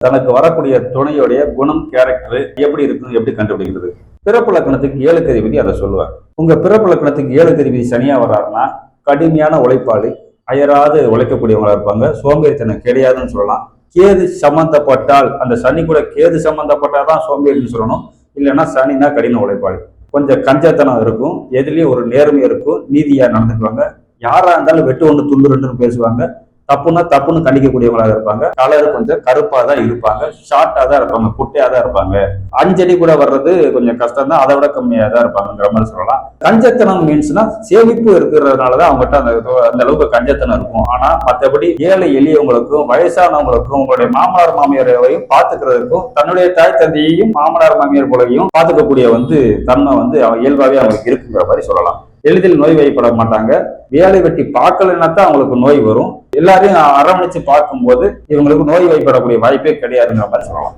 தனக்கு வரக்கூடிய துணையுடைய குணம், கேரக்டர் எப்படி இருக்குன்னு எப்படி கண்டுபிடிக்கிறது? பிறப்பு லக்னத்துக்கு 7க்கு அதிபதி அதை சொல்லுவார். உங்க பிறப்பு லக்னத்துக்கு 7க்கு அதிபதி சனியா வர்றாருன்னா கடுமையான உழைப்பாளி, அயராது உழைக்கக்கூடியவங்களா இருப்பாங்க. சோம்பேறித்தனம் கிடையாதுன்னு சொல்லலாம். கேது சம்பந்தப்பட்டால், அந்த சனி கூட கேது சம்பந்தப்பட்டாதான் சோம்பேறின்னு சொல்லணும். இல்லைன்னா சனினா கடின உழைப்பாளி. கொஞ்சம் கஞ்சத்தனம் இருக்கும், எதுலயும் ஒரு நேர்மை இருக்கும், நீதியா நடந்துக்குவாங்க. யாரா இருந்தாலும் வெட்டு ஒன்று துண்டு ரெண்டுன்னு பேசுவாங்க. தப்புன்னா தப்புன்னு கண்டிக்கக்கூடியவங்களாக இருப்பாங்க. கலர் கொஞ்சம் கருப்பா தான் இருப்பாங்க, ஷார்ட்டா தான் இருப்பாங்க, குட்டையா தான் இருப்பாங்க. 5 அடி கூட வர்றது கொஞ்சம் கஷ்டம் தான், அதை விட கம்மியா தான் இருப்பாங்கிற மாதிரி சொல்லலாம். கஞ்சத்தனம் மீன்ஸ்னா சேமிப்பு இருக்கிறதுனாலதான் அவங்ககிட்ட அந்த அளவுக்கு கஞ்சத்தனம் இருக்கும். ஆனா மற்றபடி ஏழை எளியவங்களுக்கும் வயசானவங்களுக்கும் உங்களுடைய மாமனார் மாமியாரையும் பாத்துக்கிறதுக்கும் தன்னுடைய தாய் தந்தையையும் மாமனார் மாமியார் போலையும் பாத்துக்கக்கூடிய தன்மை இயல்பாவே அவங்களுக்கு இருக்குங்கிற மாதிரி சொல்லலாம். எளிதில் நோய் வாய்ப்பட மாட்டாங்க. வேலை வெட்டி பார்க்கலன்னா தான் அவங்களுக்கு நோய் வரும். எல்லாரையும் அரவணைச்சு பார்க்கும்போது இவங்களுக்கு நோய் வாய்ப்படக்கூடிய வாய்ப்பே கிடையாதுங்கிற மாதிரி சொல்லலாம்.